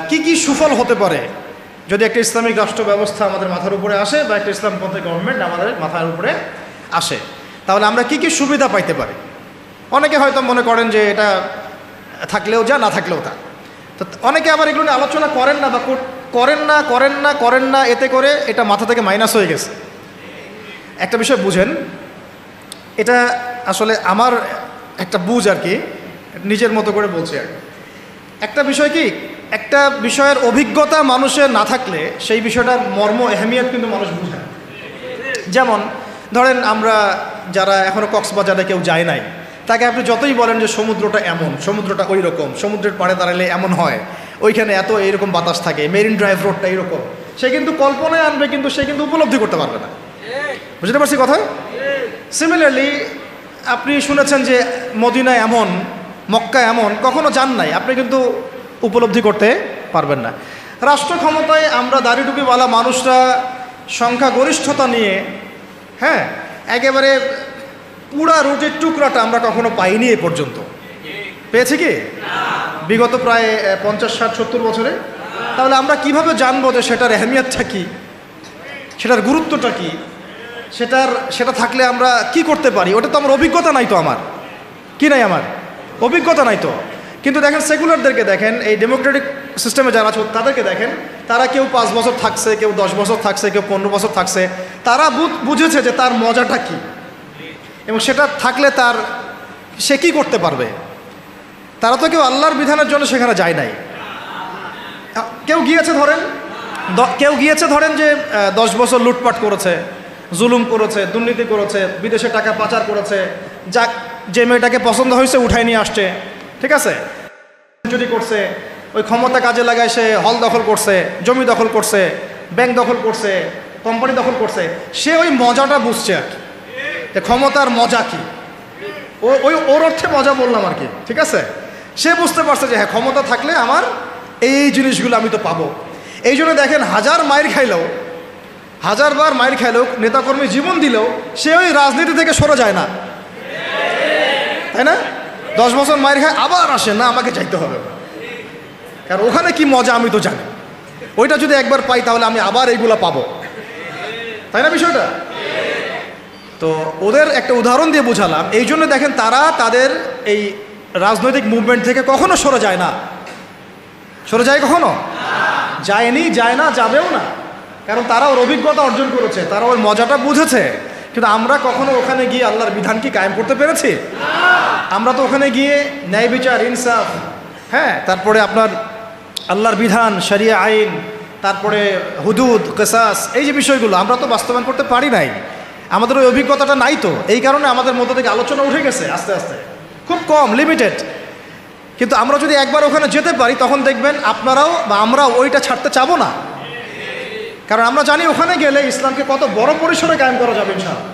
কি কি সুফল হতে পারে যদি একটা ইসলামিক রাষ্ট্র ব্যবস্থা আমাদের মাথার উপরে আসে বা একটা ইসলামপন্থী গভর্নমেন্ট আমাদের মাথার উপরে আসে, তাহলে আমরা কি কি সুবিধা পাইতে পারি। অনেকে হয়তো মনে করেন যে এটা থাকলেও যা, না থাকলেও তা। তো অনেকে আবার এগুলো নিয়ে আলোচনা করেন না বা করেন না, এতে করে এটা মাথা থেকে মাইনাস হয়ে গেছে। একটা বিষয় বুঝেন, এটা আসলে আমার একটা বুঝ আর কি, নিজের মতো করে বলছি আর কি। একটা বিষয় কি, একটা বিষয়ের অভিজ্ঞতা মানুষের না থাকলে সেই বিষয়টার মর্ম এহমিয়ত কিন্তু মানুষ বুঝে না। যেমন ধরেন আমরা যারা এখনও কক্সবাজারে কেউ যায় নাই, তাকে আপনি যতই বলেন যে সমুদ্রটা এমন, সমুদ্রটা ওই রকম, সমুদ্রের পাড়ে দাঁড়ালে এমন হয়, ওইখানে এত এইরকম বাতাস থাকে, মেরিন ড্রাইভ রোডটা এইরকম, সে কিন্তু কল্পনায় আনবে, কিন্তু সে কিন্তু উপলব্ধি করতে পারবে না। বুঝতে পারছি কথা? সিমিলারলি আপনি শুনেছেন যে মদিনা এমন, মক্কা এমন, কখনো যান নাই, আপনি কিন্তু উপলব্ধি করতে পারবেন না। রাষ্ট্র ক্ষমতায় আমরা দাড়ি টুপিওয়ালা মানুষরা সংখ্যাগরিষ্ঠতা নিয়ে, হ্যাঁ, একেবারে পুরা রুটির টুকরাটা আমরা কখনো পাইনি এ পর্যন্ত। পেয়েছি কি বিগত প্রায় 50, 60, 70 বছরে? তাহলে আমরা কিভাবে জানবো যে সেটার এহমিয়তটা কি, সেটার গুরুত্বটা কি, সেটা থাকলে আমরা কি করতে পারি? ওটা তো আমার অভিজ্ঞতা নাই, তো আমার কি নাই, আমার অভিজ্ঞতা নাই তো। কিন্তু দেখেন সেকুলারদেরকে দেখেন, এই ডেমোক্রেটিক সিস্টেমে যারা আছে তাদেরকে দেখেন, তারা কেউ 5 বছর থাকছে, কেউ 10 বছর থাকছে, কেউ 15 বছর থাকছে। তারা বুঝেছে যে তার মজাটা কি, এবং সেটা থাকলে সে কী করতে পারবে। তারা তো কেউ আল্লাহর বিধানের জন্য সেখানে যায় নাই। কেউ গিয়েছে ধরেন যে 10 বছর লুটপাট করেছে, জুলুম করেছে, দুর্নীতি করেছে, বিদেশে টাকা পাচার করেছে, যে মেয়েটাকে পছন্দ হয়েছে উঠাই নিয়ে আসছে, ঠিক আছে, চুরি করছে, ওই ক্ষমতা কাজে লাগায় সে হল দখল করছে, জমি দখল করছে, ব্যাংক দখল করছে, কোম্পানি দখল করছে। সে ওই মজাটা বুঝছে আর কি, যে ক্ষমতার মজা কি। ওর অর্থে মজা বললাম আর কি, ঠিক আছে। সে বুঝতে পারছে যে হ্যাঁ, ক্ষমতা থাকলে আমার এই জিনিসগুলো আমি তো পাবো। এই জন্য দেখেন, 1000 বার মায়ের খাইলেও, নেতাকর্মী জীবন দিলেও সে ওই রাজনীতি থেকে সরে যায় না, তাই না? 10 বছর মায়ের খায়, আবার আসে না, আমাকে চাইতে হবে, কারণ ওখানে কি মজা আমি তো জানি। ওইটা যদি একবার পাই তাহলে আমি আবার এইগুলা পাবো, তাই না বিষয়টা? তো ওদের একটা উদাহরণ দিয়ে বোঝালাম। এই জন্য দেখেন, তারা তাদের এই রাজনৈতিক মুভমেন্ট থেকে কখনো সরে যায় না। সরে যায় কখনো? যায়নি, যায় না, যাবেও না, কারণ তারা ওর অভিজ্ঞতা অর্জন করেছে, তারা ওর মজাটা বুঝেছে। কিন্তু আমরা কখনো ওখানে গিয়ে আল্লাহর বিধান কি কায়েম করতে পেরেছি? আমরা তো ওখানে গিয়ে ন্যায় বিচার, ইনসাফ, হ্যাঁ, তারপরে আপনার আল্লাহর বিধান, শরিয়া আইন, তারপরে হুদুদ, কিসাস, এই যে বিষয়গুলো আমরা তো বাস্তবায়ন করতে পারি নাই। আমাদের ওই অভিজ্ঞতাটা নাই তো, এই কারণে আমাদের মধ্যে থেকে আলোচনা উঠে গেছে আস্তে আস্তে, খুব কম, লিমিটেড। কিন্তু আমরা যদি একবার ওখানে যেতে পারি, তখন দেখবেন আপনারাও বা আমরাও ওইটা ছাড়তে চাবো না। কারণ আমরা জানি ওখানে গেলে ইসলামকে কত বড় পরিসরে কায়েম করা যাবে ইনশাআল্লাহ,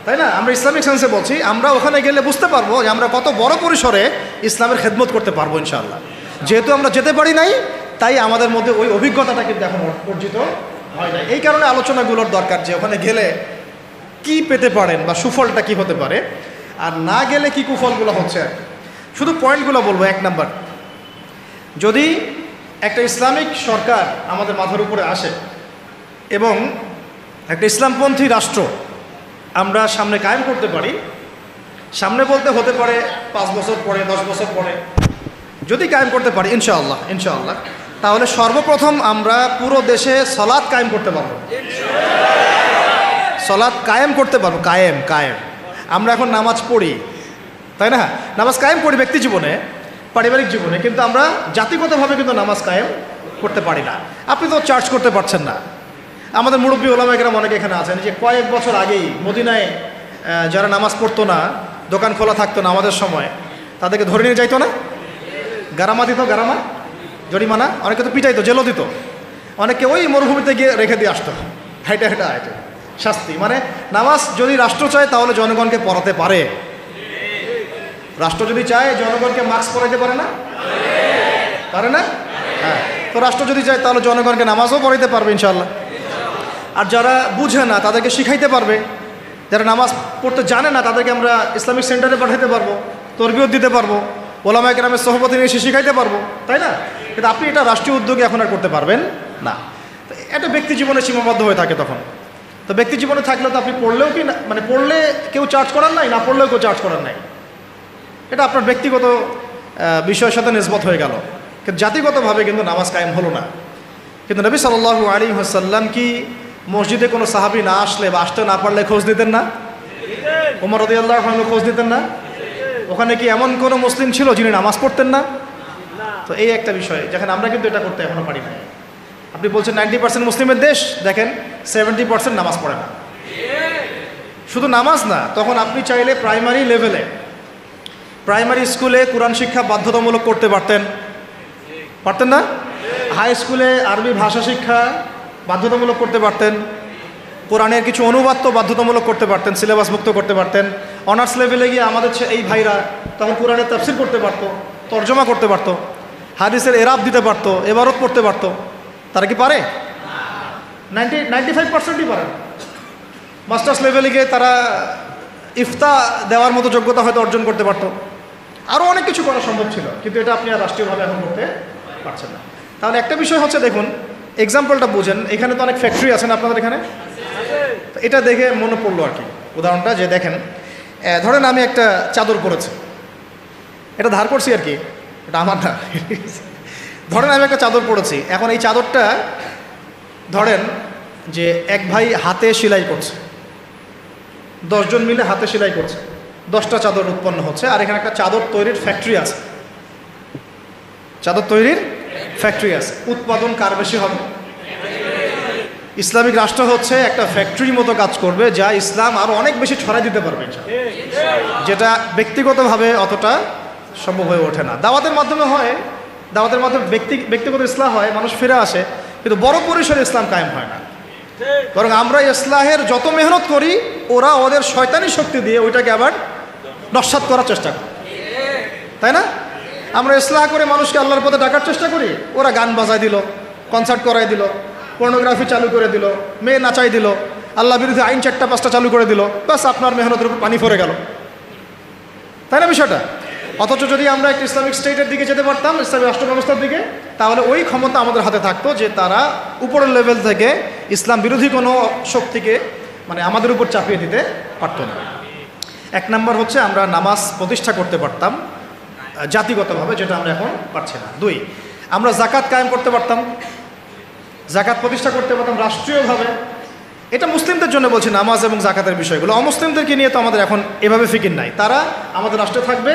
তাই না? আমরা ইসলামিক সেন্সে বলছি, আমরা ওখানে গেলে বুঝতে পারবো যে আমরা কত বড় পরিসরে ইসলামের খেদমত করতে পারবো ইনশাআল্লাহ। যেহেতু আমরা যেতে পারি নাই, তাই আমাদের মধ্যে ওই অভিজ্ঞতাটা কিন্তু এখন অর্জিত হয় না। এই কারণে আলোচনাগুলোর দরকার, যে ওখানে গেলে কি পেতে পারেন বা সুফলটা কি হতে পারে, আর না গেলে কি কুফলগুলো হচ্ছে। শুধু পয়েন্টগুলো বলবো। 1 নাম্বার, যদি একটা ইসলামিক সরকার আমাদের মাথার উপরে আসে এবং একটা ইসলামপন্থী রাষ্ট্র আমরা সামনে কায়েম করতে পারি, সামনে বলতে হতে পারে 5 বছর পরে, 10 বছর পরে, যদি কায়েম করতে পারি ইনশাআল্লাহ, তাহলে সর্বপ্রথম আমরা পুরো দেশে সালাত কায়েম করতে পারবো। সালাত কায়েম করতে পারবো, কায়েম। আমরা এখন নামাজ পড়ি, তাই না? নামাজ কায়েম করি ব্যক্তি জীবনে, পারিবারিক জীবনে, কিন্তু আমরা জাতিগতভাবে কিন্তু নামাজ কায়েম করতে পারি না। আপনি তো চার্জ করতে পারছেন না। আমাদের মুরব্বী ওলামায়ে কেরাম অনেকে এখানে আছেন, যে কয়েক বছর আগেই মদিনায় যারা নামাজ পড়তো না, দোকান খোলা থাকতো না আমাদের সময়, তাদেরকে ধরে নিয়ে যাইতো না, গারামা দিত, গারামা, জরিমানা, অনেকে তো পিটাইতো, জেলও দিত, অনেকে ওই মরুভূমিতে গিয়ে রেখে দিয়ে আসতো, হাইটে শাস্তি। মানে নামাজ যদি রাষ্ট্র চায় তাহলে জনগণকে পড়াতে পারে। রাষ্ট্র যদি চায় জনগণকে মাস্ক পরাইতে পারে না? হ্যাঁ, তো রাষ্ট্র যদি চায় তাহলে জনগণকে নামাজও পড়াইতে পারবে ইনশাআল্লাহ। আর যারা বুঝে না তাদেরকে শিখাইতে পারবে, যারা নামাজ পড়তে জানে না তাদেরকে আমরা ইসলামিক সেন্টারে পাঠাইতে পারবো, তরবিয়ত দিতে পারবো, ওলামায়ে কেরামের সোহবতে নিয়ে শিখাইতে পারবো, তাই না? কিন্তু আপনি এটা রাষ্ট্রীয় উদ্যোগে এখন আর করতে পারবেন না। তো এটা ব্যক্তি জীবনে সীমাবদ্ধ হয়ে থাকে তখন। তো ব্যক্তি জীবনে থাকলে তো আপনি পড়লেও কি না, মানে পড়লে কেউ চার্জ করার নাই, না পড়লেও কেউ চার্জ করার নাই, এটা আপনার ব্যক্তিগত বিষয়ের সাথে নিসবত হয়ে গেল। কিন্তু জাতিগতভাবে কিন্তু নামাজ কায়েম হলো না। কিন্তু নবী সাল্লাল্লাহু আলাইহি ওয়াসাল্লাম কি মসজিদে কোনো সাহাবী না আসলে বা আসতে না পারলে খোঁজ দিতেন না? ওমর রাদিয়াল্লাহু আনহু খোঁজ দিতেন না? ওখানে কি এমন কোনো মুসলিম ছিল যিনি নামাজ পড়তেন না? তো এই একটা বিষয়, যেখানে আমরা কিন্তু এটা করতে এখনো পারি না। আপনি বলছেন 90% মুসলিমের দেশ, দেখেন 70% নামাজ পড়ে না। শুধু নামাজ না, তখন আপনি চাইলে প্রাইমারি লেভেলে, প্রাইমারি স্কুলে কোরআন শিক্ষা বাধ্যতামূলক করতে পারতেন, পারতেন না? হাই স্কুলে আরবি ভাষা শিক্ষা বাধ্যতামূলক করতে পারতেন, কোরআনের কিছু অনুবাদ তো বাধ্যতামূলক করতে পারতেন, সিলেবাস মুক্ত করতে পারতেন। অনার্স লেভেলে গিয়ে আমাদের এই ভাইরা তখন কোরআনের তাফসীর করতে পারতো, তর্জমা করতে পারতো, হাদিসের এরাব দিতে পারতো, এবারত পড়তে পারতো। তারা কি পারে? 95%ই পারে। মাস্টার্স লেভেলে গিয়ে তারা ইফতা দেওয়ার মতো যোগ্যতা হয়তো অর্জন করতে পারতো। আরও অনেক কিছু করা সম্ভব ছিল, কিন্তু এটা আপনি আর রাষ্ট্রীয়ভাবে এখন করতে পারছেন না। তাহলে একটা বিষয় হচ্ছে, দেখুন এক্সাম্পলটা বুঝেন, এখানে তো অনেক ফ্যাক্টরি আছেন আপনাদের এখানে, এটা দেখে মনে পড়লো আর কি উদাহরণটা, যে দেখেন ধরেন আমি একটা চাদর পরেছি, এটা ধার করছি আর কি, এটা আমার না। ধরেন আমি একটা চাদর পরেছি, এখন এই চাদরটা ধরেন যে এক ভাই হাতে সেলাই করছে, 10 জন মিলে হাতে সেলাই করছে, 10টা চাদর উৎপন্ন হচ্ছে, আর এখানে একটা চাদর তৈরির ফ্যাক্টরি আছে, চাদর তৈরির ফ্যাক্টরি আছে। উৎপাদন কার বেশি হবে? ইসলামিক রাষ্ট্র হচ্ছে একটা ফ্যাক্টরির মতো কাজ করবে, যা ইসলাম আরও অনেক বেশি ছড়াই দিতে পারবে, যেটা ব্যক্তিগতভাবে অতটা সম্ভব হয়ে ওঠে না। দাওয়াতের মাধ্যমে হয়, দাওয়াতের মাধ্যমে ব্যক্তিগত ইসলাম হয়, মানুষ ফিরে আসে, কিন্তু বড় পরিসরে ইসলাম কায়েম হয় না। বরং আমরা ইসলাহের যত মেহনত করি, ওরা ওদের শয়তানি শক্তি দিয়ে ওইটাকে আবার নস্যাৎ করার চেষ্টা করে, তাই না? আমরা ইসলাহ করে মানুষকে আল্লাহর পথে ডাকার চেষ্টা করি, ওরা গান বাজায় দিল, কনসার্ট করাই দিল, পর্নোগ্রাফি চালু করে দিল, মেয়ে নাচাই দিল, আল্লাহ বিরুদ্ধে আইন 4টা-5টা চালু করে দিল, বাস আপনার মেহনতের উপর পানি পড়ে গেল, তাই না বিষয়টা? অথচ যদি আমরা একটা ইসলামিক স্টেটের দিকে যেতে পারতাম, ইসলামিক রাষ্ট্র ব্যবস্থার দিকে, তাহলে ওই ক্ষমতা আমাদের হাতে থাকতো যে তারা উপরের লেভেল থেকে ইসলাম বিরোধী কোনো শক্তিকে মানে আমাদের উপর চাপিয়ে দিতে পারতো না। 1 নম্বর হচ্ছে আমরা নামাজ প্রতিষ্ঠা করতে পারতাম জাতিগতভাবে, যেটা আমরা এখন পারছি না। 2, আমরা যাকাত কায়েম করতে পারতাম, যাকাত প্রতিষ্ঠা করতে পারতাম রাষ্ট্রীয়ভাবে। এটা মুসলিমদের জন্য বলছি, নামাজ এবং যাকাতের বিষয়গুলো। অমুসলিমদেরকে নিয়ে তো আমাদের এখন এভাবে ফিকির নাই, তারা আমাদের রাষ্ট্রে থাকবে,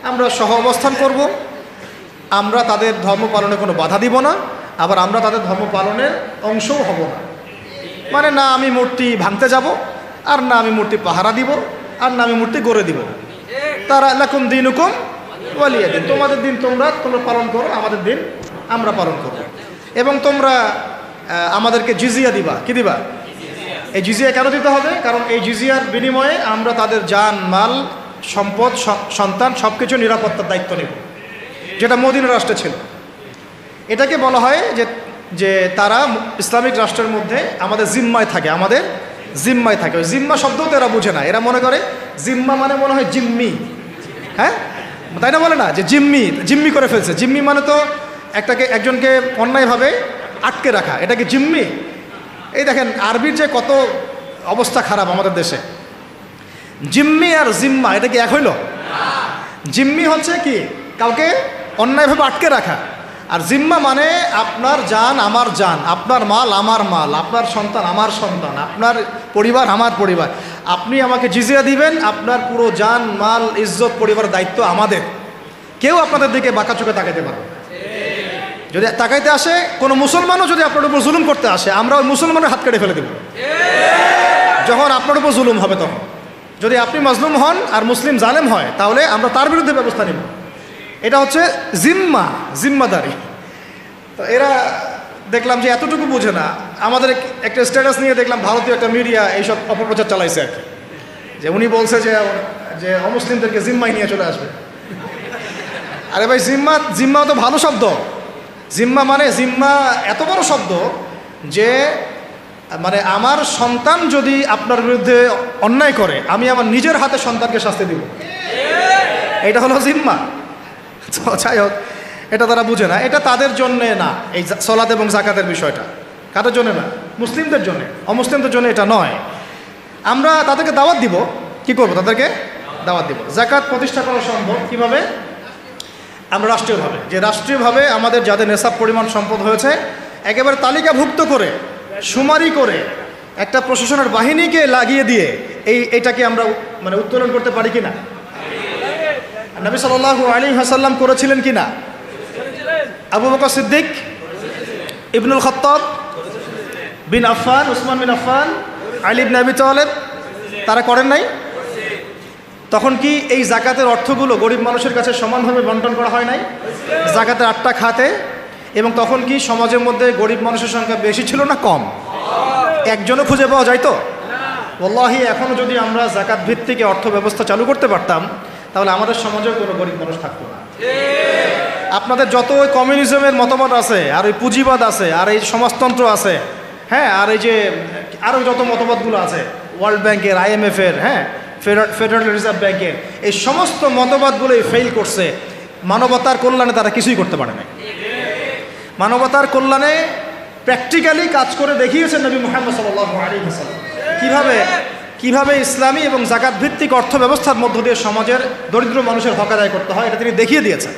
আমরা সহ অবস্থান করব, আমরা তাদের ধর্ম পালনে কোনো বাধা দিব না, আবার আমরা তাদের ধর্ম পালনের অংশও হব না। মানে না আমি মূর্তি ভাঙতে যাব, আর না আমি মূর্তি পাহারা দিব, আর না আমি মূর্তি গড়ে দিব। তারা লাকুম দিনুকুম ওয়ালিয়া দিন, তোমাদের দিন তোমরা পালন করো, আমাদের দিন আমরা পালন করব। এবং তোমরা আমাদেরকে জিজিয়া দিবা। কি দিবা? এই জিজিয়া কেন দিতে হবে? কারণ এই জিজিয়ার বিনিময়ে আমরা তাদের জান মাল সম্পদ সন্তান সব কিছু নিরাপত্তার দায়িত্ব নেব, যেটা মদিনা রাষ্ট্রে ছিল। এটাকে বলা হয় যে তারা ইসলামিক রাষ্ট্রের মধ্যে আমাদের জিম্মায় থাকে, আমাদের জিম্মায় থাকে। ওই জিম্মা শব্দও তো এরা বুঝে না, এরা মনে করে জিম্মা মানে মনে হয় জিম্মি, হ্যাঁ তাই না? বলে না যে জিম্মি করে ফেলছে। জিম্মি মানে তো একজনকে অন্যায়ভাবে আটকে রাখা, এটাকে জিম্মি। এই দেখেন আরবির যে কত অবস্থা খারাপ আমাদের দেশে। জিম্মি আর জিম্মা এটা কি এক হইল? জিম্মি হচ্ছে কি কাউকে অন্যায়ভাবে আটকে রাখা, আর জিম্মা মানে আপনার জান আমার জান, আপনার মাল আমার মাল, আপনার সন্তান আমার সন্তান, আপনার পরিবার আমার পরিবার। আপনি আমাকে জিজিয়া দিবেন, আপনার পুরো জান মাল ইজ্জত পরিবারের দায়িত্ব আমাদের। কেউ আপনাদের দিকে বাঁকা চোখে তাকাইতে পারবে না। যদি তাকাইতে আসে কোনো মুসলমানও যদি আপনার উপর জুলুম করতে আসে, আমরা ওই মুসলমানের হাত কেটে ফেলে দেব যখন আপনার উপর জুলুম হবে। তখন যদি আপনি মাজলুম হন আর মুসলিম জালেম হয়, তাহলে আমরা তার বিরুদ্ধে ব্যবস্থা নেব। এটা হচ্ছে জিম্মাদারি। তো এরা দেখলাম যে এতটুকু বুঝে না। আমাদের একটা স্ট্যাটাস নিয়ে দেখলাম ভারতীয় একটা মিডিয়া এইসব অপপ্রচার চালাইছে আর কি, যে উনি বলছে যে অমুসলিমদেরকে জিম্মায় নিয়ে চলে আসবে। আরে ভাই, জিম্মা তো ভালো শব্দ। জিম্মা এত বড় শব্দ যে মানে আমার সন্তান যদি আপনার বিরুদ্ধে অন্যায় করে, আমি আমার নিজের হাতে সন্তানকে শাস্তি দিব, এটা হলো জিম্মা। তো যাই হোক, এটা তারা বুঝে না। এটা তাদের জন্যে না, এই সালাত এবং যাকাতের বিষয়টা কাদের জন্য না? মুসলিমদের জন্য। অমুসলিমদের জন্য এটা নয়। আমরা তাদেরকে দাওয়াত দিব। কি করব? তাদেরকে দাওয়াত দিব। যাকাত প্রতিষ্ঠা করা সম্ভব কিভাবে? আমরা রাষ্ট্রীয়ভাবে, যে রাষ্ট্রীয়ভাবে আমাদের যাদের নেশাব পরিমাণ সম্পদ হয়েছে একেবারে তালিকাভুক্ত করে শুমারি করে একটা প্রশাসনের বাহিনীকে লাগিয়ে দিয়ে এইটাকে আমরা মানে উত্তোলন করতে পারি কি না? নবী সাল্লাল্লাহু আলাইহি ওয়াসাল্লাম করেছিলেন কি না? আবু বকর সিদ্দিক, ইবনুল খাত্তাব বিন আফফান, উসমান বিন আফফান, আলী ইবনে আবি তালেব তারা করেন নাই? তখন কি এই যাকাতের অর্থগুলো গরিব মানুষের কাছে সমানভাবে বন্টন করা হয় নাই? যাকাতের 8টা খাতে। এবং তখন কি সমাজের মধ্যে গরিব মানুষের সংখ্যা বেশি ছিল না কম? একজনও খুঁজে পাওয়া যায় তো? ওয়াল্লাহি এখনও যদি আমরা যাকাত ভিত্তিক অর্থ ব্যবস্থা চালু করতে পারতাম তাহলে আমাদের সমাজেও কোনো গরিব মানুষ থাকতো না। আপনাদের যত ওই কমিউনিজমের মতামত আছে, আর ওই পুঁজিবাদ আছে, আর এই সমাজতন্ত্র আছে, হ্যাঁ, আর এই যে আরও যত মতবাদগুলো আছে ওয়ার্ল্ড ব্যাংকের, IMF-এর, হ্যাঁ, ফেডারেল রিজার্ভ ব্যাংকের, এই সমস্ত মতবাদগুলোই ফেল করছে। মানবতার কল্যাণে তারা কিছুই করতে পারে না। মানবতার কল্যাণে প্র্যাকটিক্যালি কাজ করে দেখিয়েছেন নবী মুহাম্মদ সাল্লাল্লাহু আলাইহি ওয়াসাল্লাম কিভাবে ইসলামী এবং যাকাত ভিত্তিক অর্থ ব্যবস্থার মধ্য দিয়ে সমাজের দরিদ্র মানুষের হক আদায় করতে হয়, এটা তিনি দেখিয়ে দিয়েছেন।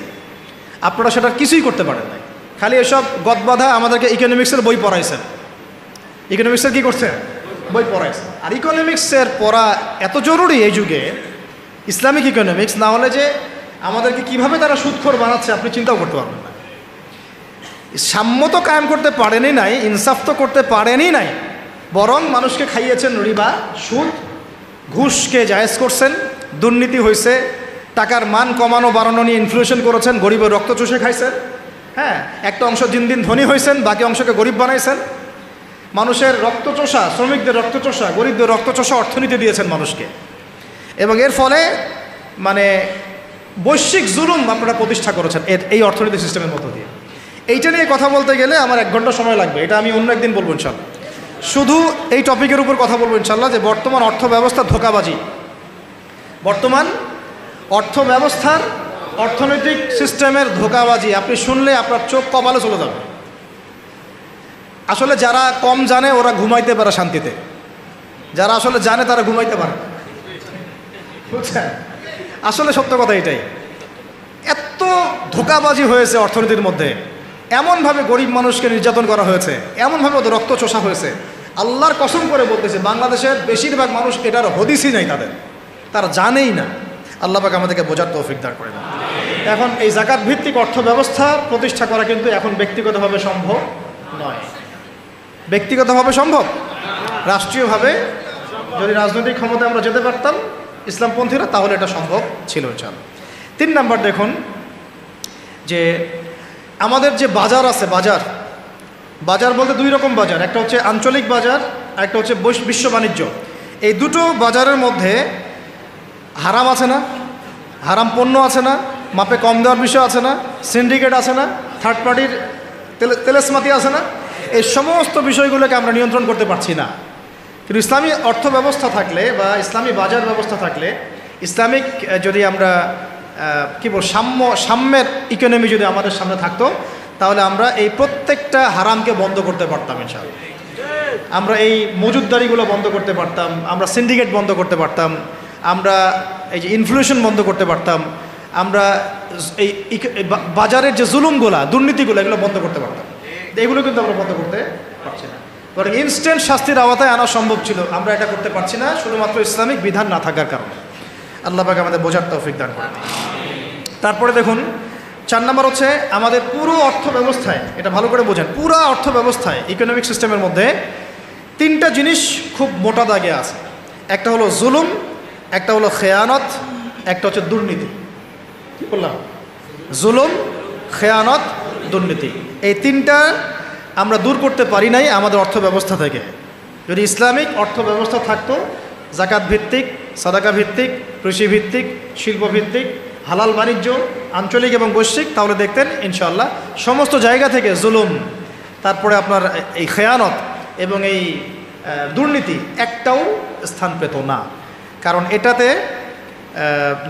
আপনারা সেটা কিছুই করতে পারেন নাই। খালি এসব গদবাধা আমাদেরকে ইকোনমিক্সের বই পড়াইছেন। ইকোনমিক্সের কী করছেন? বই পড়াইছেন। আর ইকোনমিক্সের পড়া এত জরুরি এই যুগে, ইসলামিক ইকোনমিক্স, না হলে যে আমাদেরকে কিভাবে তারা সুদখোর বানাচ্ছে আপনি চিন্তাও করতে পারবেন না। সাম্য তো কায়েম করতে পারেনই নাই, ইনসাফ তো করতে পারেনই নাই, বরং মানুষকে খাইয়েছেন রিবা, সুদ, ঘুষকে জায়েজ করছেন, দুর্নীতি হয়েছে, টাকার মান কমানো বাড়ানো নিয়ে ইনফ্লেশন করেছেন, গরিবের রক্ত চুষে খাইছেন, হ্যাঁ, একটা অংশ দিন দিন ধনী হয়েছেন, বাকি অংশকে গরিব বানাইছেন। মানুষের রক্তচোষা, শ্রমিকদের রক্তচোষা, গরিবদের রক্তচোষা অর্থনীতি দিয়েছেন মানুষকে। এবং এর ফলে মানে বৈশ্বিক জুলুম আপনারা প্রতিষ্ঠা করেছেন এই অর্থনীতি সিস্টেমের মধ্য দিয়ে। এইটা নিয়ে কথা বলতে গেলে আমার 1 ঘন্টা সময় লাগবে, এটা আমি অন্য একদিন বলবো ইনশাল্লাহ। শুধু এই টপিকের উপর কথা বলবো ইনশাল্লাহ, যে বর্তমান অর্থ ব্যবস্থার ধোঁকাবাজি, বর্তমান অর্থ ব্যবস্থার অর্থনৈতিক সিস্টেমের ধোঁকাবাজি আপনি শুনলে আপনার চোখ কপালে চলে যাবে। আসলে যারা কম জানে ওরা ঘুমাইতে পারে শান্তিতে, যারা আসলে জানে তারা ঘুমাইতে পারে, বুঝছেন? আসলে সত্য কথা এটাই। এত ধোঁকাবাজি হয়েছে অর্থনীতির মধ্যে, এমনভাবে গরিব মানুষকে নির্যাতন করা হয়েছে, এমনভাবে ওদের রক্ত চোষা হয়েছে। আল্লাহর কসম করে বলতেছে বাংলাদেশের বেশিরভাগ মানুষ এটার হদিসই নাই, তারা জানেই না। আল্লাহ পাক আমাদেরকে বোঝার তৌফিক দান করে দেন। এখন এই যাকাত ভিত্তিক অর্থ ব্যবস্থা প্রতিষ্ঠা করা কিন্তু এখন ব্যক্তিগতভাবে সম্ভব নয়। ব্যক্তিগতভাবে সম্ভব, রাষ্ট্রীয়ভাবে যদি রাজনৈতিক ক্ষমতায় আমরা যেতে পারতাম ইসলামপন্থীরা, তাহলে এটা সম্ভব ছিল ইনশাআল্লাহ। 3 নাম্বার দেখুন যে আমাদের যে বাজার আছে, বাজার বলতে 2 রকম বাজার, একটা হচ্ছে আঞ্চলিক বাজার, একটা হচ্ছে বিশ্ব বাণিজ্য। এই দুটো বাজারের মধ্যে হারাম আছে না, হারাম পণ্য আছে না, মাপে কম দেওয়ার বিষয় আছে না, সিন্ডিকেট আছে না, থার্ড পার্টির তেলেসমাতি আছে না, এই সমস্ত বিষয়গুলোকে আমরা নিয়ন্ত্রণ করতে পারছি না। কিন্তু ইসলামী অর্থ ব্যবস্থা থাকলে বা ইসলামী বাজার ব্যবস্থা থাকলে, ইসলামিক যদি আমরা কী বল সাম্যের ইকোনমি যদি আমাদের সামনে থাকতো, তাহলে আমরা এই প্রত্যেকটা হারামকে বন্ধ করতে পারতাম ইনশাআল্লাহ। আমরা এই মজুদদারিগুলো বন্ধ করতে পারতাম, আমরা সিন্ডিকেট বন্ধ করতে পারতাম, আমরা এই যে ইনফ্লেশন বন্ধ করতে পারতাম, আমরা এই বাজারের যে জুলুমগুলা, দুর্নীতিগুলো, এগুলো বন্ধ করতে পারতাম। এগুলো কিন্তু আমরা বন্ধ করতে পারছি না, বরং ইনস্ট্যান্ট শাস্তির আওতায় আনা সম্ভব ছিল, আমরা এটা করতে পারছি না শুধুমাত্র ইসলামিক বিধান না থাকার কারণে। আল্লাহ পাক আমাদের বোঝার তৌফিক দান করেন। তারপরে দেখুন 4 নম্বর হচ্ছে আমাদের পুরো অর্থ ব্যবস্থায়, এটা ভালো করে বোঝেন, পুরো অর্থ ব্যবস্থায় ইকোনমিক সিস্টেমের মধ্যে 3টা জিনিস খুব মোটা দাগে আছে। একটা হলো জুলুম, একটা হলো খেয়ানত, একটা হচ্ছে দুর্নীতি। কি বললাম? জুলুম, খেয়ানত, দুর্নীতি। এই 3টা আমরা দূর করতে পারি নাই আমাদের অর্থ ব্যবস্থা থেকে। যদি ইসলামিক অর্থ ব্যবস্থা থাকতো, যাকাত ভিত্তিক, সাদাকা ভিত্তিক, কৃষি ভিত্তিক, শিল্প ভিত্তিক, হালাল বাণিজ্য, আঞ্চলিক এবং বৈশ্বিক, তাহলে দেখতেন ইনশাআল্লাহ সমস্ত জায়গা থেকে জুলুম, তারপরে আপনার এই খেয়ানত এবং এই দুর্নীতি একটাও স্থান পেত না। কারণ এটাতে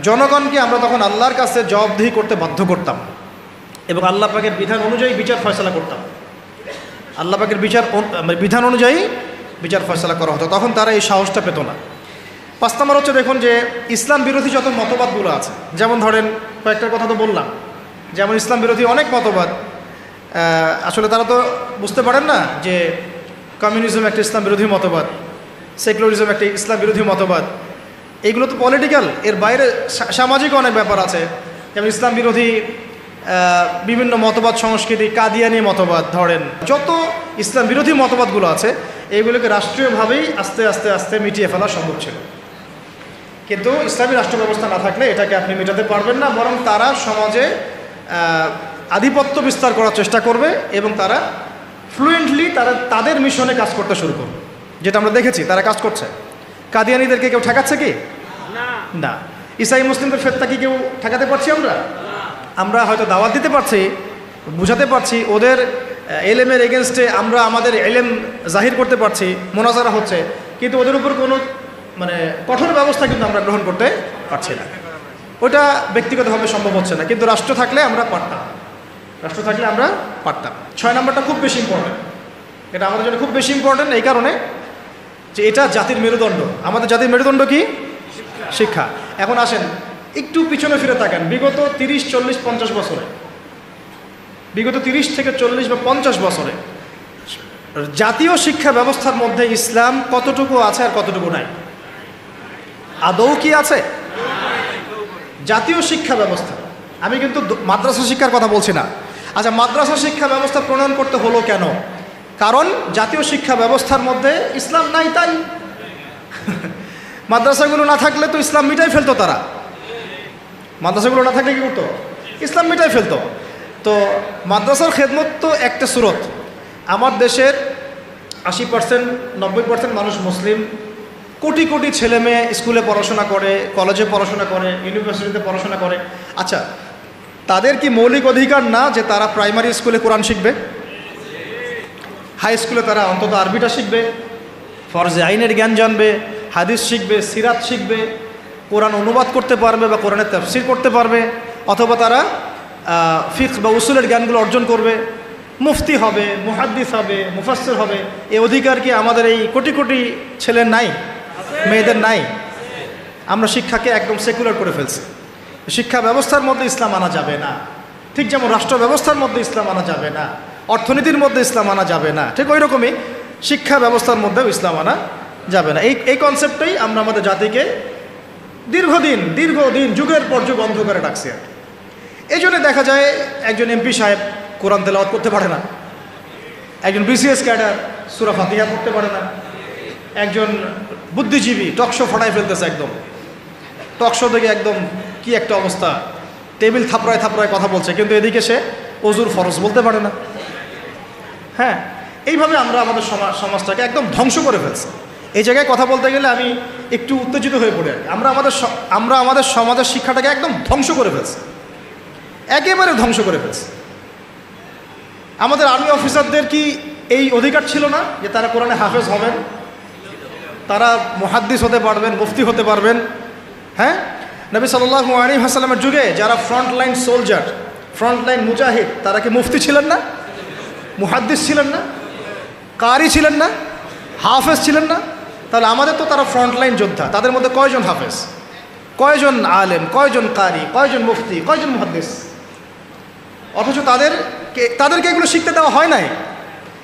জনগণকে আমরা তখন আল্লাহর কাছে জবাবদিহি করতে বাধ্য করতাম। এবং আল্লাহ পাকের বিধান অনুযায়ী বিচার ফয়সালা করতাম। আল্লাহ পাকের বিধান অনুযায়ী বিচার ফয়সালা করা হতো, তখন তারা এই সাহসটা পেত না। 5 নম্বর হচ্ছে, দেখুন যে ইসলাম বিরোধী যত মতবাদগুলো আছে, যেমন ধরেন কয়েকটার কথা তো বললাম, যেমন ইসলাম বিরোধী অনেক মতবাদ, আসলে তারা তো বুঝতে পারেন না যে কমিউনিজম একটা ইসলাম বিরোধী মতবাদ, সেকুলারিজম একটা ইসলাম বিরোধী মতবাদ। এইগুলো তো পলিটিক্যাল, এর বাইরে সামাজিক অনেক ব্যাপার আছে, যেমন ইসলাম বিরোধী বিভিন্ন মতবাদ, সংস্কৃতি, কাদিয়ানি মতবাদ, ধরেন যত ইসলাম বিরোধী মতবাদগুলো আছে এইগুলোকে রাষ্ট্রীয়ভাবেই আস্তে আস্তে আস্তে মিটিয়ে ফেলা সম্ভব ছিল। কিন্তু ইসলামী রাষ্ট্র ব্যবস্থা না থাকলে এটাকে আপনি মেটাতে পারবেন না, বরং তারা সমাজে আধিপত্য বিস্তার করার চেষ্টা করবে এবং তারা ফ্লুয়েন্টলি তাদের মিশনে কাজ করতে শুরু করবে, যেটা আমরা দেখেছি তারা কাজ করছে। কাদিয়ানিদেরকে কেউ ঠেকাচ্ছে কি? না। ইসাই মুসলিমদের ফেতনা কি কেউ ঠেকাতে পারছি? আমরা হয়তো দাওয়াত দিতে পারছি, বুঝাতে পারছি, ওদের এলেমের এগেনস্টে আমরা আমাদের এলেম জাহির করতে পারছি, মোনাজারা হচ্ছে, কিন্তু ওদের উপর কোনো কঠোর ব্যবস্থা কিন্তু আমরা গ্রহণ করতে পারছি না। ওটা ব্যক্তিগতভাবে সম্ভব হচ্ছে না, কিন্তু রাষ্ট্র থাকলে আমরা পারতাম। 6 নম্বরটা খুব বেশি ইম্পর্টেন্ট, এটা আমাদের জন্য খুব বেশি ইম্পর্টেন্ট এই কারণে যে এটা জাতির মেরুদণ্ড। আমাদের জাতির মেরুদণ্ড কি? শিক্ষা। এখন আসেন একটু পিছনে ফিরে তাকান, বিগত 30, 40, 50 বছরে, বিগত 30 থেকে 40 বা 50 বছরে জাতীয় শিক্ষা ব্যবস্থার মধ্যে ইসলাম কতটুকু আছে আর কতটুকু নাই? আদৌ কি আছে? জাতীয় শিক্ষা ব্যবস্থা, আমি কিন্তু মাদ্রাসা শিক্ষার কথা বলছি না। আচ্ছা, মাদ্রাসা শিক্ষা ব্যবস্থা প্রণয়ন করতে হলো কেন? কারণ জাতীয় শিক্ষা ব্যবস্থার মধ্যে ইসলাম নাই, তাই মাদ্রাসাগুলো না থাকলে তো ইসলাম মিটাই ফেলতো তারা। মাদ্রাসাগুলো না থাকলে কি করতো? ইসলাম মিটাই ফেলতো। তো মাদ্রাসার খেদমত তো একটা সুরত। আমার দেশের 80%, 90% মানুষ মুসলিম, কোটি কোটি ছেলে মেয়ে স্কুলে পড়াশোনা করে, কলেজে পড়াশোনা করে, ইউনিভার্সিটিতে পড়াশোনা করে। আচ্ছা, তাদের কি মৌলিক অধিকার না যে তারা প্রাইমারি স্কুলে কোরআন শিখবে, হাই স্কুলে তারা অন্তত আরবিটা শিখবে, ফরজে আইনের জ্ঞান জানবে, হাদিস শিখবে, সিরাত শিখবে, কোরআন অনুবাদ করতে পারবে বা কোরআনের তাফসীর করতে পারবে, অথবা তারা ফিকহ বা উসুলের জ্ঞানগুলো অর্জন করবে, মুফতি হবে, মুহাদ্দিস হবে, মুফাসসির হবে? এই অধিকার কি আমাদের এই কোটি কোটি ছেলের নাই, মেয়েদের নাই? আমরা শিক্ষাকে একদম সেকুলার করে ফেলছি। শিক্ষা ব্যবস্থার মধ্যে ইসলাম আনা যাবে না, ঠিক যেমন রাষ্ট্র ব্যবস্থার মধ্যে ইসলাম আনা যাবে না, অর্থনীতির মধ্যে ইসলাম আনা যাবে না, ঠিক ওই রকমই শিক্ষা ব্যবস্থার মধ্যেও ইসলাম আনা যাবে না। এই কনসেপ্টটাই আমরা আমাদের জাতিকে দীর্ঘদিন যুগের পর যুগ অন্ধকারে ডাকছি। এই জন্য দেখা যায় একজন এমপি সাহেব কোরআন তেলাওয়াত করতে পারে না, একজন বিসিএস ক্যাডার সূরা ফাতিহা পড়তে পারে না, একজন বুদ্ধিজীবী টকশো ফাটায় ফেলতেছে, একদম টকশো থেকে একদম কি একটা অবস্থা, টেবিল থাপড়ায় থাপড়ায় কথা বলছে, কিন্তু এদিকে সে অজুর ফরজ বলতে পারে না। হ্যাঁ, এইভাবে আমরা আমাদের সমাজটাকে একদম ধ্বংস করে ফেলছি। এই জায়গায় কথা বলতে গেলে আমি একটু উত্তেজিত হয়ে পড়ি। আমরা আমাদের সমাজের শিক্ষাটাকে একদম ধ্বংস করে ফেলছি, একেবারে ধ্বংস করে ফেলছি। আমাদের আর্মি অফিসারদের কি এই অধিকার ছিল না যে তারা কোরআনে হাফেজ হবেন, তারা মুহাদ্দিস হতে পারবেন, মুফতি হতে পারবেন? হ্যাঁ, নবী সাল্লাল্লাহু আলাইহি ওয়াসাল্লামের যুগে যারা ফ্রন্টলাইন সোলজার, ফ্রন্টলাইন মুজাহিদ, তারা কি মুফতি ছিলেন না, মুহাদ্দিস ছিলেন না, কারি ছিলেন না, হাফেজ ছিলেন না? তাহলে আমাদের তো তারা ফ্রন্টলাইন যোদ্ধা, তাদের মধ্যে কয়জন হাফেজ, কয়জন আলেম, কয়জন কারি, কয়জন মুফতি, কয়জন মুহাদ্দিস? অথচ তাদেরকে এগুলো শিখতে দেওয়া হয় নাই।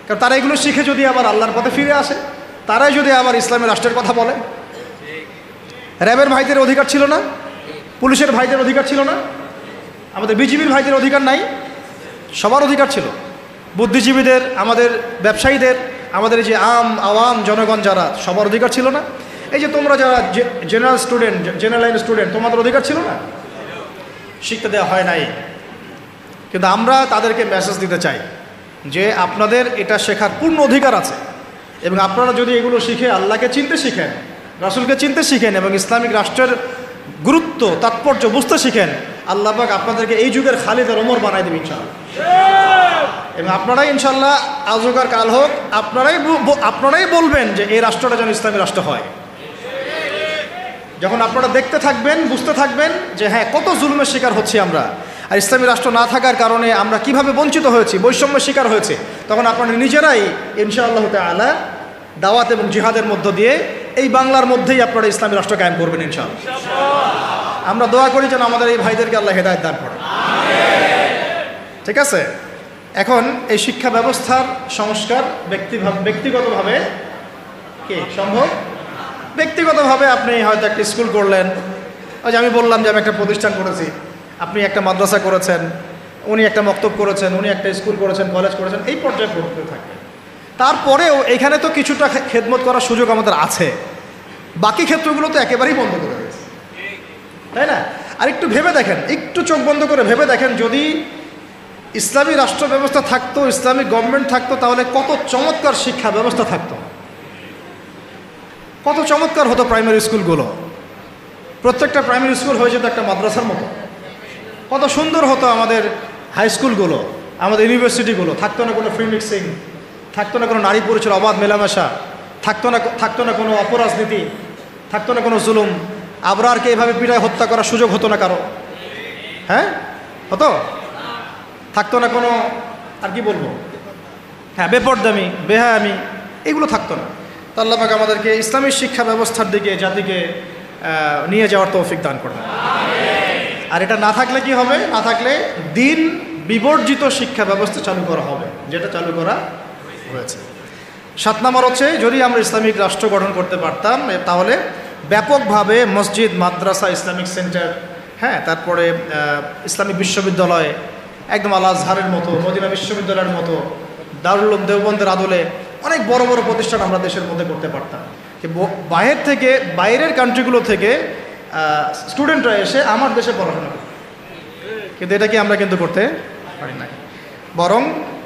কারণ তারা এগুলো শিখে যদি আবার আল্লাহর পথে ফিরে আসে, তারাই যদি আবার ইসলামের রাষ্ট্রের কথা বলে। র্যাবের ভাইদের অধিকার ছিল না, পুলিশের ভাইদের অধিকার ছিল না, আমাদের বিজিবির ভাইদের অধিকার নাই? সবার অধিকার ছিল। বুদ্ধিজীবীদের, আমাদের ব্যবসায়ীদের, আমাদের যে আওয়াম জনগণ যারা, সবার অধিকার ছিল না? এই যে তোমরা যারা জেনারেল লাইন স্টুডেন্ট, তোমাদের অধিকার ছিল না? শিখতে দেওয়া হয় নাই। কিন্তু আমরা তাদেরকে মেসেজ দিতে চাই যে আপনাদের এটা শেখার পূর্ণ অধিকার আছে, এবং আপনারা যদি এগুলো শিখে আল্লাহকে চিনতে শিখেন, রাসূলকে চিনতে শিখেন এবং ইসলামিক রাষ্ট্রের গুরুত্ব তাৎপর্য বুঝতে শিখেন, আল্লাহ পাক আপনাদেরকে এই যুগের খালিদ আর ওমর বানাই দেবে ইনশাআল্লাহ। এবং আপনারাই ইনশাআল্লাহ আজ হোক আর কাল হোক আপনারাই বলবেন যে এই রাষ্ট্রটা যেন ইসলামী রাষ্ট্র হয়। যখন আপনারা দেখতে থাকবেন, বুঝতে থাকবেন যে হ্যাঁ, কত জুলুমের শিকার হচ্ছি আমরা, আর ইসলামী রাষ্ট্র না থাকার কারণে আমরা কিভাবে বঞ্চিত হয়েছি, বৈষম্যের শিকার হয়েছে, তখন আপনারা নিজেরাই ইনশাআল্লাহ তাআলা দাওয়াত এবং জিহাদের মধ্য দিয়ে এই বাংলার মধ্যেই আপনারা ইসলামী রাষ্ট্র কায়েম করবেন ইনশাআল্লাহ। আমরা দোয়া করি যেন আমাদের এই ভাইদেরকে আল্লাহ হেদায়েত দান করেন। ঠিক আছে। এখন এই শিক্ষা ব্যবস্থার সংস্কার ব্যক্তিগতভাবে কি সম্ভব? ব্যক্তিগতভাবে আপনি হয়তো একটা স্কুল করলেন, ওই যে আমি বললাম যে আমি একটা প্রতিষ্ঠান করেছি, আপনি একটা মাদ্রাসা করেছেন, উনি একটা মক্তব করেছেন, উনি একটা স্কুল করেছেন, কলেজ করেছেন, এই পর্যায়ে পড়তে থাকে। তারপরেও এখানে তো কিছুটা খেদমত করার সুযোগ আমাদের আছে, বাকি ক্ষেত্রগুলো তো একেবারেই বন্ধ করে দিয়েছে, তাই না? আর একটু ভেবে দেখেন, একটু চোখ বন্ধ করে ভেবে দেখেন, যদি ইসলামী রাষ্ট্র ব্যবস্থা থাকতো, ইসলামিক গভর্নমেন্ট থাকতো, তাহলে কত চমৎকার শিক্ষা ব্যবস্থা থাকতো, কত চমৎকার হতো প্রাইমারি স্কুলগুলো। প্রত্যেকটা প্রাইমারি স্কুল হয়ে যেত একটা মাদ্রাসার মতো, কত সুন্দর হতো আমাদের হাই স্কুলগুলো, আমাদের ইউনিভার্সিটিগুলো। থাকতো না কোনো ফ্রি মিক্সিং, থাকতো না কোনো নারী পুরুষের অবাধ মেলামেশা, থাকতো না কোনো অপরাজনীতি, থাকতো না কোনো জুলুম, আবরারকে এভাবে পিটায় হত্যা করার সুযোগ হতো না কারো। হ্যাঁ, হতো? থাকতো না কোনো, আর কি বলবো, হ্যাঁ, বেপরদামি, বেহায়ামি, এগুলো থাকতো না। তো আল্লাহ পাক আমাদেরকে ইসলামী শিক্ষা ব্যবস্থার দিকে জাতিকে নিয়ে যাওয়ার তৌফিক দান করবে। আর এটা না থাকলে কি হবে? না থাকলে দিন বিবর্জিত শিক্ষা ব্যবস্থা চালু করা হবে, যেটা চালু করা হয়েছে। 7 নম্বর হচ্ছে, যদি আমরা ইসলামিক রাষ্ট্র গঠন করতে পারতাম তাহলে ব্যাপকভাবে মসজিদ, মাদ্রাসা, ইসলামিক সেন্টার, হ্যাঁ, তারপরে ইসলামিক বিশ্ববিদ্যালয়, একদম আল আজহারের মতো, মদিনা বিশ্ববিদ্যালয়ের মতো, দারুল উলুম দেওবন্দের আদলে অনেক বড় বড় প্রতিষ্ঠান আমরা দেশের মধ্যে করতে পারতাম। বাইরের কান্ট্রিগুলো থেকে স্টুডেন্টরা এসে আমার দেশে পড়াশোনা করে, কিন্তু এটা কি আমরা কিন্তু করতে পারি না। বরং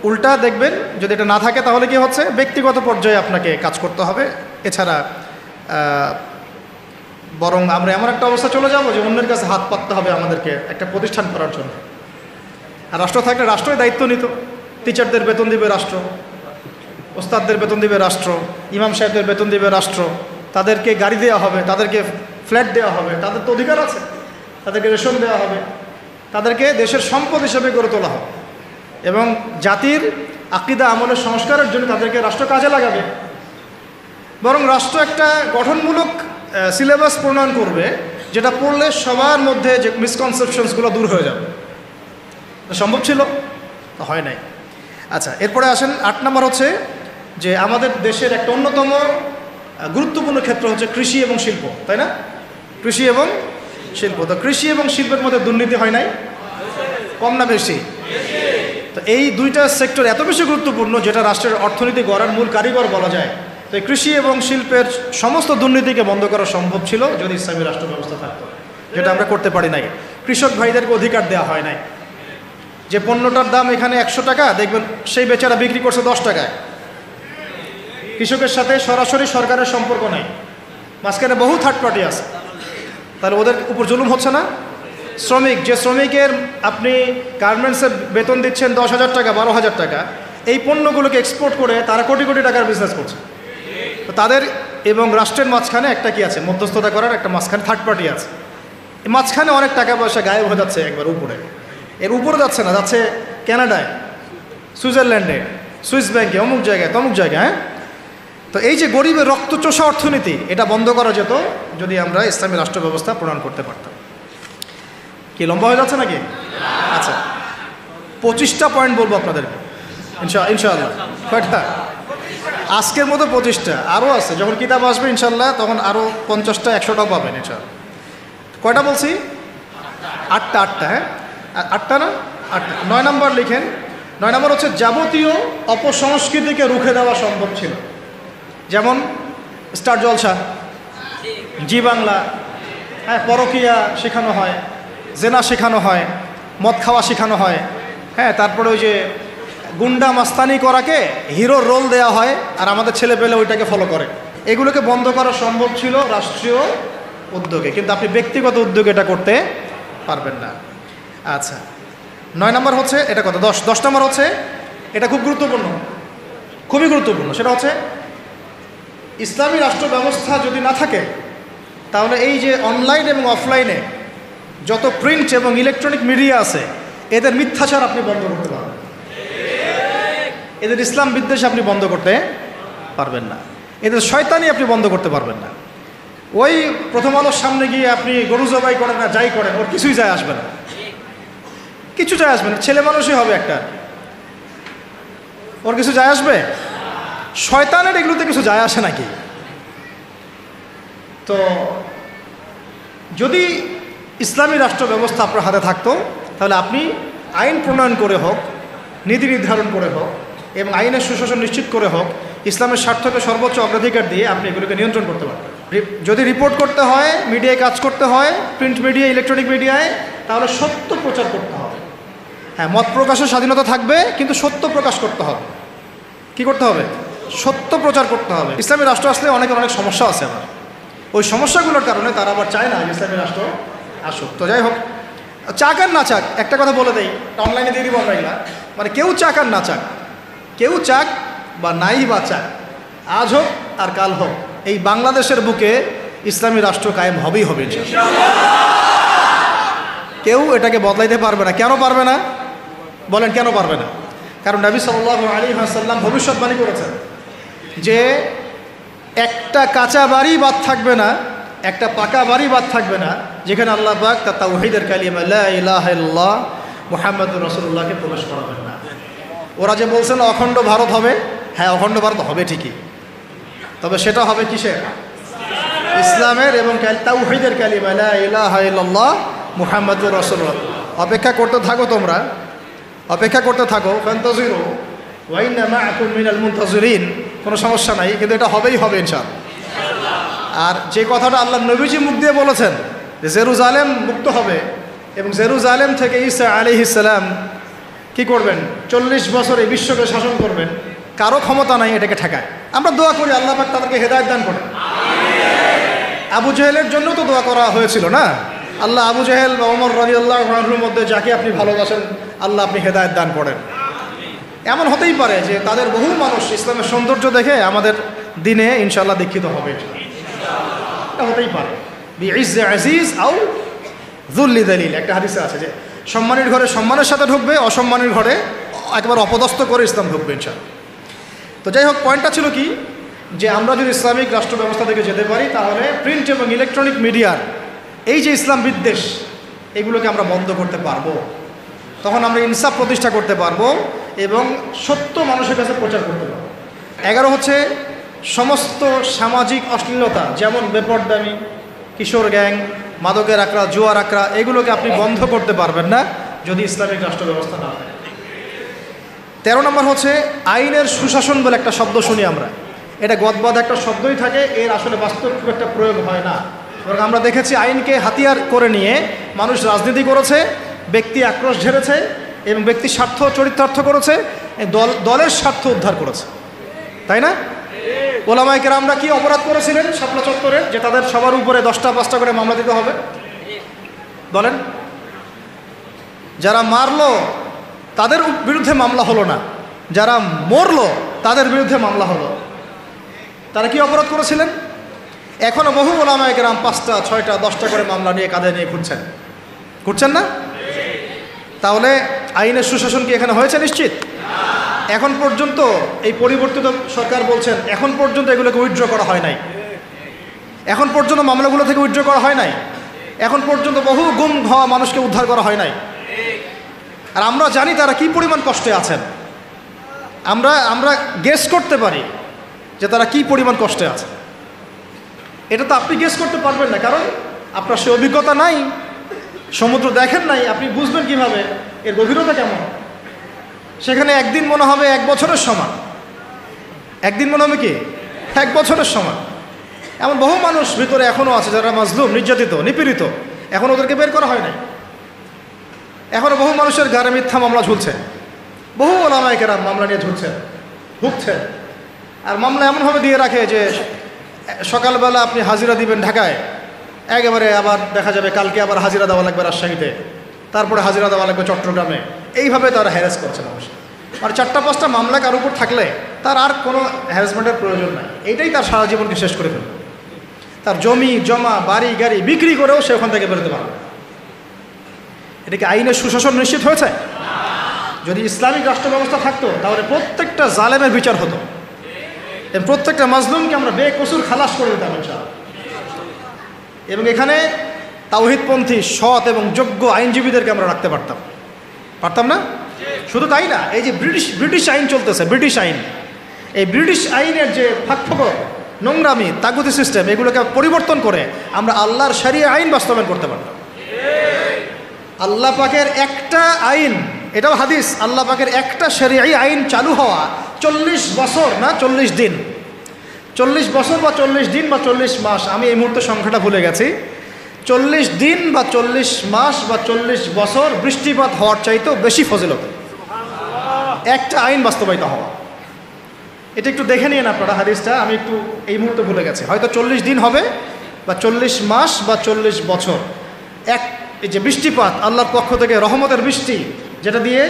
উল্টা দেখবেন, যদি এটা না থাকে তাহলে কি হচ্ছে, ব্যক্তিগত পর্যায়ে আপনাকে কাজ করতে হবে। এছাড়া বরং আমরা এমন একটা অবস্থা চলে যাব যে অন্যের কাছে হাত পাততে হবে আমাদেরকে একটা প্রতিষ্ঠান করার জন্য। আর রাষ্ট্র থাকলে রাষ্ট্রই দায়িত্ব নিত। টিচারদের বেতন দিবে রাষ্ট্র, ওস্তাদদের বেতন দিবে রাষ্ট্র, ইমাম সাহেবদের বেতন দিবে রাষ্ট্র, তাদেরকে গাড়ি দেওয়া হবে, তাদেরকে ফ্ল্যাট দেওয়া হবে, তাদের তো অধিকার আছে, তাদেরকে রেশন দেওয়া হবে, তাদেরকে দেশের সম্পদ হিসেবে গড়ে তোলা হবে, এবং জাতির আকীদা আমলের সংস্কারের জন্য তাদেরকে রাষ্ট্র কাজে লাগাবে। বরং রাষ্ট্র একটা গঠনমূলক সিলেবাস প্রণয়ন করবে, যেটা পড়লে সবার মধ্যে যে মিসকনসেপশনসগুলো দূর হয়ে যাবে। সম্ভব ছিল? হয় নাই। আচ্ছা, এরপরে আসেন 8 নম্বর হচ্ছে যে আমাদের দেশের একটা অন্যতম গুরুত্বপূর্ণ ক্ষেত্র হচ্ছে কৃষি এবং শিল্প, তাই না? কৃষি এবং শিল্প। তো কৃষি এবং শিল্পের মধ্যে দুর্নীতি হয় নাই? কম না বেশি? তো এই দুইটা সেক্টর এত বেশি গুরুত্বপূর্ণ, যেটা রাষ্ট্রের অর্থনীতি গড়ার মূল কারিগর বলা যায়। তো এই কৃষি এবং শিল্পের সমস্ত দুর্নীতিকে বন্ধ করা সম্ভব ছিল যদি ইসলামী রাষ্ট্র ব্যবস্থা থাকতো, যেটা আমরা করতে পারি নাই। কৃষক ভাইদেরকে অধিকার দেওয়া হয় নাই। যে পণ্যটার দাম এখানে 100 টাকা, দেখবেন সেই বেচারা বিক্রি করছে 10 টাকায়। কৃষকের সাথে সরাসরি সরকারের সম্পর্ক নাই, মাঝখানে বহু থার্ড পার্টি আছে। তাহলে ওদের উপর জুলুম হচ্ছে না? শ্রমিক, যে শ্রমিকের আপনি গার্মেন্টসে বেতন দিচ্ছেন 10,000 টাকা, 12,000 টাকা, এই পণ্যগুলোকে এক্সপোর্ট করে তারা কোটি কোটি টাকার বিজনেস করছে। তো তাদের এবং রাষ্ট্রের মাঝখানে একটা কি আছে, মধ্যস্থতা করার একটা মাঝখানে থার্ড পার্টি আছে। এই মাঝখানে অনেক টাকা পয়সা গায়েব হয়ে যাচ্ছে একবার উপরে। এর উপরে যাচ্ছে না, যাচ্ছে কানাডায়, সুইজারল্যান্ডে, সুইস ব্যাংকে, অমুক জায়গায়, তমুক জায়গায়। হ্যাঁ, তো এই যে গরিবের রক্তচোষা অর্থনীতি, এটা বন্ধ করা যেত যদি আমরা ইসলামী রাষ্ট্র ব্যবস্থা প্রণয়ন করতে পারতাম। কি লম্বা হয়ে যাচ্ছে নাকি? আচ্ছা, 25টা পয়েন্ট বলবো আপনাদেরকে ইনশাআল্লাহ। কয়টা? আজকের মতো 25টা, আরও আছে। যখন কিতাব আসবে ইনশাআল্লাহ তখন আরও 50টা 100টাও পাবেন ইনশাআল্লাহ। কয়টা বলছি? 8টা। হ্যাঁ, 8টা না? 8টা। 9 নম্বর লিখেন। 9 নম্বর হচ্ছে যাবতীয় অপসংস্কৃতিকে রুখে দেওয়া সম্ভব ছিল। যেমন স্টার জলসা, জি বাংলা, হ্যাঁ, পরকীয়া শেখানো হয়, জেনা শেখানো হয়, মদ খাওয়া শেখানো হয়, হ্যাঁ, তারপরে ওই যে গুন্ডা মাস্তানি করাকে হিরোর রোল দেওয়া হয়, আর আমাদের ছেলে পেলে ওইটাকে ফলো করে। এগুলোকে বন্ধ করা সম্ভব ছিল রাষ্ট্রীয় উদ্যোগে, কিন্তু আপনি ব্যক্তিগত উদ্যোগে এটা করতে পারবেন না। আচ্ছা, 9 নম্বর হচ্ছে এটা কথা। 10 নম্বর হচ্ছে, এটা খুব গুরুত্বপূর্ণ, খুবই গুরুত্বপূর্ণ। সেটা হচ্ছে ইসলামী রাষ্ট্র ব্যবস্থা যদি না থাকে তাহলে এই যে অনলাইন এবং অফলাইনে যত প্রিন্ট এবং ইলেকট্রনিক মিডিয়া আছে, এদের মিথ্যাচার আপনি বন্ধ করতে পারবেন, এদের ইসলাম বিদ্বেষ আপনি বন্ধ করতে পারবেন না, এদের শয়তানি আপনি বন্ধ করতে পারবেন না। ওই প্রথম আলোর সামনে গিয়ে আপনি গরু জবাই করেন না যাই করেন, ওর কিছুই যায় আসবে না, কিছু যায় আসবে না। ছেলে মানুষই হবে একটা, ওর কিছু যায় আসবে? শয়তানের এগুলোতে কিছু যায় আসে নাকি? তো যদি ইসলামী রাষ্ট্র ব্যবস্থা আপনার হাতে থাকতো, তাহলে আপনি আইন প্রণয়ন করে হোক, নীতি নির্ধারণ করে হোক এবং আইনের সুশাসন নিশ্চিত করে হোক, ইসলামের স্বার্থকে সর্বোচ্চ অগ্রাধিকার দিয়ে আপনি এগুলোকে নিয়ন্ত্রণ করতে পারবেন। যদি রিপোর্ট করতে হয়, মিডিয়ায় কাজ করতে হয়, প্রিন্ট মিডিয়া, ইলেকট্রনিক মিডিয়ায়, তাহলে সত্য প্রচার করতে হবে। হ্যাঁ, মত প্রকাশের স্বাধীনতা থাকবে, কিন্তু সত্য প্রকাশ করতে হবে। কি করতে হবে? সত্য প্রচার করতে হবে। ইসলামী রাষ্ট্র আসলে অনেকের অনেক সমস্যা আছে আবার, ওই সমস্যাগুলোর কারণে তারা আবার চায় না ইসলামী রাষ্ট্র আসুক। তো যাই হোক, চাক আর না চাক, একটা কথা বলে দেই, অনলাইনে দিয়ে দিব আমরা এগুলা, মানে কেউ চাক আর না চাক, কেউ চাক বা নাই বা চাক, আজ হোক আর কাল হোক, এই বাংলাদেশের বুকে ইসলামী রাষ্ট্র কায়েম হবেই হবে। কেউ এটাকে বদলাইতে পারবে না। কেন পারবে না বলেন? কেন পারবে না? কারণ নবী সাল্লাল্লাহু আলাইহি ওয়াসাল্লাম ভবিষ্যৎবাণী করেছেন যে একটা কাঁচা বাড়ি বাদ থাকবে না, একটা পাকা বাড়ি বাদ থাকবে না, যেখানে আল্লাহ পাক তার তাওহীদের কালিমা লা ইলাহা ইল্লাল্লাহ মুহাম্মাদুর রাসূলুল্লাহকে প্রকাশ করাবেন না। ওরা যে বলছেন অখণ্ড ভারত হবে, হ্যাঁ অখণ্ড ভারত হবে ঠিকই, তবে সেটা হবে কিসের? ইসলামের এবং তাওহীদের কালিমা লা ইলাহা ইল্লাল্লাহ মুহাম্মাদুর রাসূলুল্লাহ। অপেক্ষা করতে থাকো, তোমরা অপেক্ষা করতে থাকো। ফান্তাজিরু ওয়া ইন্না মাআকুম মিনাল মুনতাজিরিন। কোনো সমস্যা নাই, কিন্তু এটা হবেই হবে ইনশাআল্লাহ। আর যে কথাটা আল্লাহ নবীজি মুখ দিয়ে বলেছেন যে জেরুজালেম মুক্ত হবে এবং জেরুজালেম থেকে ঈসা আলাইহিস সালাম কি করবেন? 40 বছর এই বিশ্বকে শাসন করবেন, কারো ক্ষমতা নাই এটাকে ঠেকায়। আমরা দোয়া করি আল্লাহ পাক তাদেরকে হেদায়েত দান করেন। আবু জেহেলের জন্য তো দোয়া করা হয়েছিল না? আল্লাহ আবু জেহেল বা ওমর রাদিয়াল্লাহু আনহুর মধ্যে যাকে আপনি ভালোবাসেন আল্লাহ আপনি হেদায়েত দান করেন। এমন হতেই পারে যে তাদের বহু মানুষ ইসলামের সৌন্দর্য দেখে আমাদের দিনে ইনশাআল্লাহ দীক্ষিত হবে, এটা হতেই পারে। বিইজ্জে আজিজ আও যুল্লি দলিল, একটা হাদিসে আছে যে সম্মানের ঘরে সম্মানের সাথে ঢুকবে, অসম্মানের ঘরে একবার অপদস্থ করে ইসলাম ঢুকবে ইনশাআল্লাহ। তো যাই হোক, পয়েন্টটা ছিল কি, যে আমরা যদি ইসলামিক রাষ্ট্র ব্যবস্থা থেকে যেতে পারি, তাহলে প্রিন্ট এবং ইলেকট্রনিক মিডিয়ার এই যে ইসলাম বিদ্বেষ, এগুলোকে আমরা বন্ধ করতে পারবো। তখন আমরা ইনসাফ প্রতিষ্ঠা করতে পারবো এবং সত্য মানুষের কাছে প্রচার করতে পারবো। 11 হচ্ছে সমস্ত সামাজিক অশ্লীলতা, যেমন বেপরদামি, কিশোর গ্যাং, মাদকের আকড়া, জুয়ার আকড়া, এগুলোকে আপনি বন্ধ করতে পারবেন না যদি ইসলামিক রাষ্ট্র ব্যবস্থা না হয়। 13 নম্বর হচ্ছে আইনের সুশাসন বলে একটা শব্দ শুনি আমরা, এটা গদবাদ একটা শব্দই থাকে, এর আসলে বাস্তব খুব একটা প্রয়োগ হয় না। এবং আমরা দেখেছি আইনকে হাতিয়ার করে নিয়ে মানুষ রাজনীতি করেছে, ব্যক্তি আক্রোশ ঝেড়েছে এবং ব্যক্তির স্বার্থ চরিতার্থ করেছে, দলের স্বার্থ উদ্ধার করেছে, তাই না? ওলামায়ে কেরামরা কি অপরাধ করেছিলেন শাপলা চত্বরে, যে তাদের সবার উপরে 10টা 5টা করে মামলা দিতে হবে? বলেন, যারা মারলো তাদের বিরুদ্ধে মামলা হলো না, যারা মরলো তাদের বিরুদ্ধে মামলা হলো। তারা কি অপরাধ করেছিলেন? এখনও বহু ওলামায়ে কেরাম 5টা 6টা 10টা করে মামলা নিয়ে কাঁধে নিয়ে ঘুরছেন না? তাহলে আইনের সুশাসন কি এখানে হয়েছে? নিশ্চিত। এখন পর্যন্ত এই পরিবর্তিত সরকার বলছেন এখন পর্যন্ত এগুলোকে উইথড্র করা হয় নাই, এখন পর্যন্ত মামলাগুলো থেকে উইথড্র করা হয় নাই, এখন পর্যন্ত বহু গুম হওয়া মানুষকে উদ্ধার করা হয় নাই। আর আমরা জানি তারা কি পরিমাণ কষ্টে আছেন, আমরা গেস করতে পারি যে তারা কি পরিমাণ কষ্টে আছে। এটা তো আপনি গেস করতে পারবেন না, কারণ আপনার সে অভিজ্ঞতা নাই, সমুদ্র দেখেন নাই, আপনি বুঝবেন কিভাবে এর গভীরতা কেমন। সেখানে একদিন মনে হবে 1 বছরের সমান, একদিন মনে হবে কি 1 বছরের সমান। এমন বহু মানুষ ভিতরে এখনও আছে যারা মাজলুম, নির্যাতিত, নিপীড়িত, এখন ওদেরকে বের করা হয় নাই। এখনও বহু মানুষের গায়ে মিথ্যা মামলা ঝুলছে, বহু ওলামায়ে কেরাম মামলা নিয়ে ঝুলছেন, ভুগছেন। আর মামলা এমনভাবে দিয়ে রাখে যে সকালবেলা আপনি হাজিরা দিবেন ঢাকায়, একেবারে আবার দেখা যাবে কালকে আবার হাজিরা দেওয়া লাগবে রাজশাহীতে, তারপরে হাজিরা দেওয়া লাগবে চট্টগ্রামে। এইভাবে তারা হ্যারাস করছে মানুষ। আর 4টা 5টা মামলা কার উপর থাকলে তার আর কোনো হ্যারাসমেন্টের প্রয়োজন নাই, এইটাই তার সারা জীবনকে শেষ করে ফেলবে। তার জমি জমা বাড়ি গাড়ি বিক্রি করেও সে ওখান থেকে বেরোতে পারবে। এটা কি আইনের সুশাসন নিশ্চিত হয়েছে? যদি ইসলামিক রাষ্ট্র ব্যবস্থা থাকতো তাহলে প্রত্যেকটা জালেমের বিচার হতো এবং প্রত্যেকটা মাজলুমকে আমরা বেকসুর খালাস করে দিতাম ইনশাআল্লাহ। এবং এখানে তাওহীদপন্থী সৎ এবং যোগ্য আইনজীবীদেরকে আমরা রাখতে পারতাম না? শুধু তাই না, এই যে ব্রিটিশ আইন চলতেছে, ব্রিটিশ আইন, এই ব্রিটিশ আইনের যে ফাঁকফোকর, নোংরামি, তাগুতি সিস্টেম, এগুলোকে পরিবর্তন করে আমরা আল্লাহর শরিয়া আইন বাস্তবায়ন করতে পারতাম। আল্লাহ পাকের একটা আইন, এটাও হাদিস, আল্লাহ পাকের একটা শরিয়াই আইন চালু হওয়া 40 বছর না 40 দিন, 40 বছর বা 40 দিন বা 40 মাস, আমি এই মুহূর্তে সংখ্যাটা ভুলে গেছি, 40 দিন বা 40 মাস বা 40 বছর বৃষ্টিপাত হওয়ার চাইতেও বেশি ফজিলত একটা আইন বাস্তবায়িত হওয়া। এটা একটু দেখে নিন আপনারা হাদিসটা, আমি একটু এই মুহূর্তে ভুলে গেছি, হয়তো 40 দিন হবে বা 40 মাস বা 40 বছর। এই যে বৃষ্টিপাত আল্লাহর পক্ষ থেকে রহমতের বৃষ্টি, যেটা দিয়ে